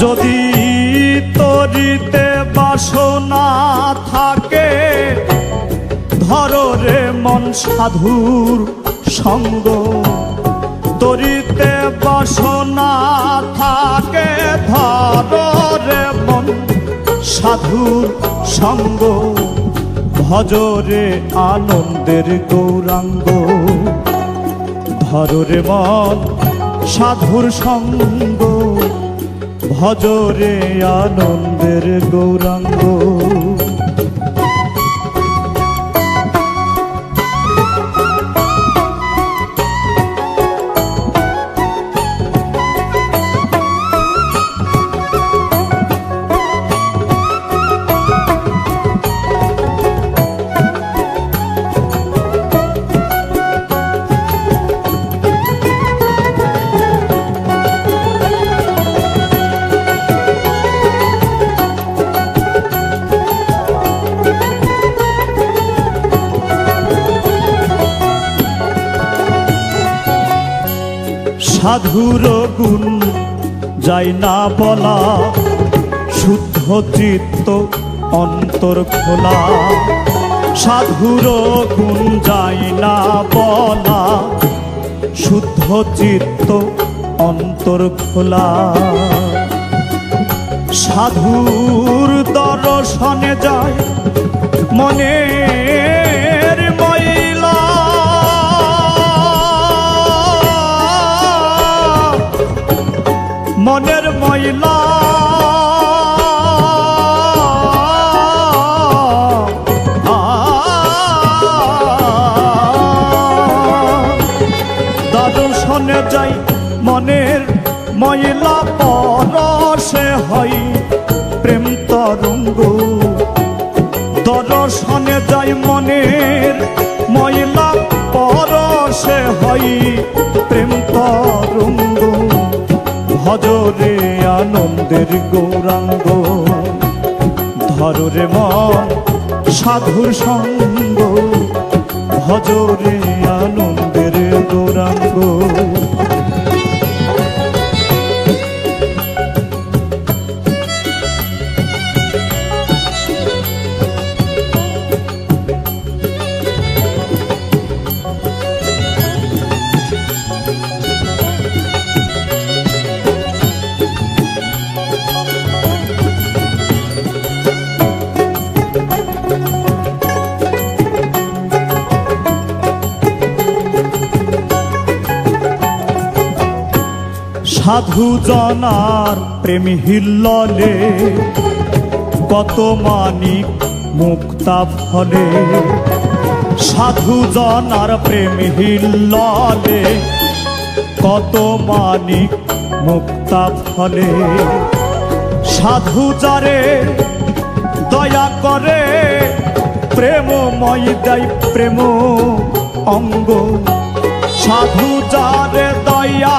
যদি তরিতে বাসনা থাকে, ধরো রে মন সাধুর সঙ্গ। তরিতে বাসনা থাকে, ধরো রে মন সাধুর সঙ্গ। ভজরে আনন্দের গৌরাঙ্গ, ধরো রে মন সাধুর সঙ্গ। ভজরে আনন্দের গৌরাঙ্গ। সাধুর গুণ যাই না বলা, শুদ্ধ চিত্ত অন্তর খোলা। সাধুর গুণ যাই না বলা, শুদ্ধ চিত্ত অন্তর খোলা। সাধুর দর্শনে যায় মনের ময়লা। মনের ময়লা দর্শনে যাই মনের ময়লা। পরশে হয় প্রেম তরঙ্গ। দর্শনে যাই মনের ময়লা, পরশে হয় প্রেম তরঙ্গ। ভজরে আনন্দের গৌরাঙ্গ, ধরো রে মন সাধুর সঙ্গ। ভজরে আনন্দের গৌরাঙ্গ। সাধু জনার প্রেম হিল্ললে, কত মানিক মুক্তা ফলে। সাধু জনার প্রেম হিল্ললে, কত মানিক মুক্তা ফলে। সাধু যারে দয়া করে, প্রেমময় দেয় প্রেম অঙ্গ। সাধু যারে দয়া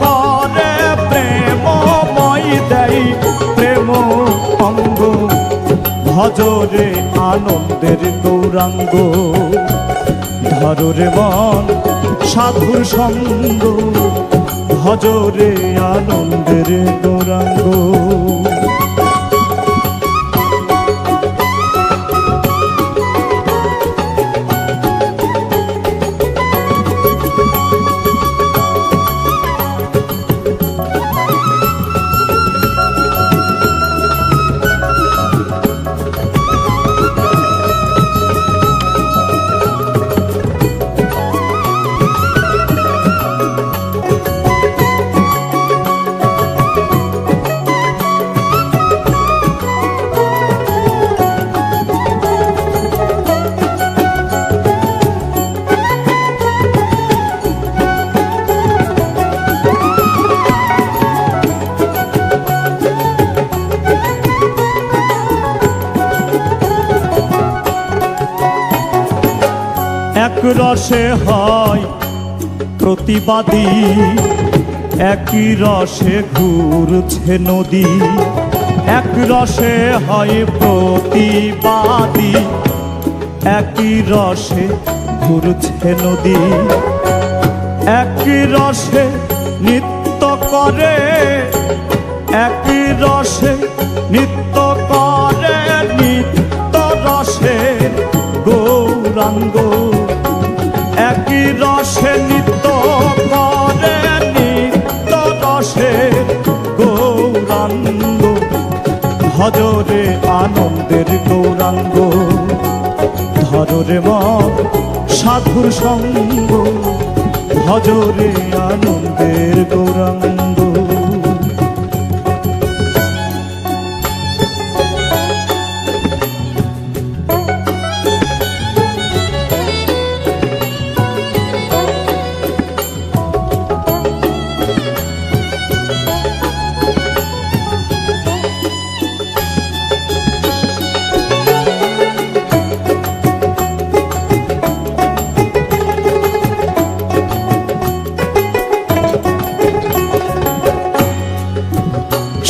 করে, প্রেমময় দেয় প্রেম অঙ্গ। ভজরে আনন্দের গৌরাঙ্গ, ধরো রে মন সাধুর সঙ্গ। ভজরে আনন্দের গৌরাঙ্গ। এক রসে হয় প্রতিবাদী, একই রসে ঘুরছে নদী। এক রসে হয় প্রতিবাদী, একই রসে ঘুরছে নদী। একই রসে নৃত্য করে একই রসে নিত্য করে নিত্য রসে গৌরাঙ্গ, একই রসে নিত্য করে নিত্য রসে গৌরাঙ্গ, ভজরে আনন্দের গৌরাঙ্গ, ধরে মন সাধুর সঙ্গ, ভজরে আনন্দের গৌরাঙ্গ।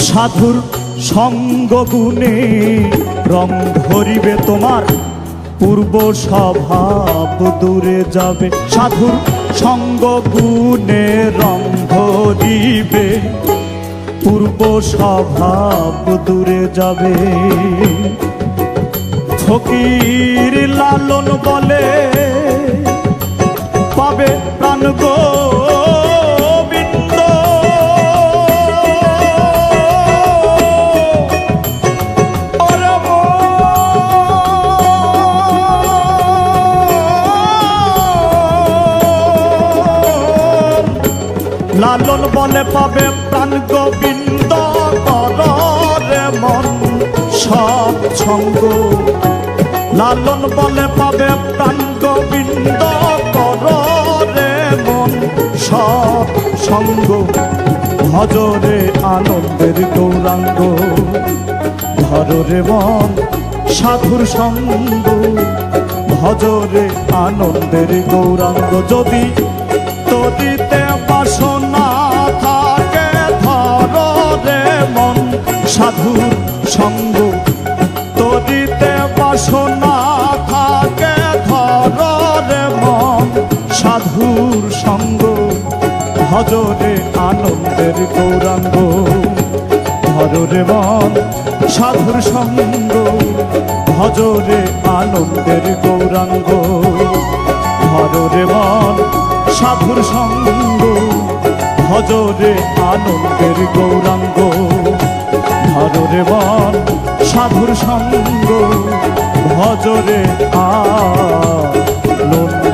সাধুর সঙ্গ গুণে রং ধরিবে তোমার, পূর্ব স্বভাব দূরে যাবে। সাধুর সঙ্গ গুণে রং ধরিবে, পূর্ব স্বভাব দূরে যাবে। ফকির লালন বলে পাবে প্রাণ গো লালন বলে পাবে প্রাণ গোবিন্দ, কররে মন সৎসঙ্গ। লালন বলে পাবে প্রাণ গোবিন্দ, কররে মন সৎসঙ্গ, ভজরে আনন্দের গৌরাঙ্গ, ধরে মন সাধুর সঙ্গ, ভজরে আনন্দের গৌরাঙ্গ। যদি তদিতে বাসনা থাকে ধরে মন সাধুর সঙ্গ, তদিতে বাসনা থাকে ধরে মন সাধুর সঙ্গ, ভজরে আনন্দের গৌরাঙ্গ, ধরে মন সাধুর সঙ্গ, ভজরে আনন্দের গৌরাঙ্গ, ধরে মন সাধুর সঙ্গ, ভজরে আনন্দের গৌরাঙ্গ, ধরে মন সাধুর সঙ্গ, ভজরে আনন্দ।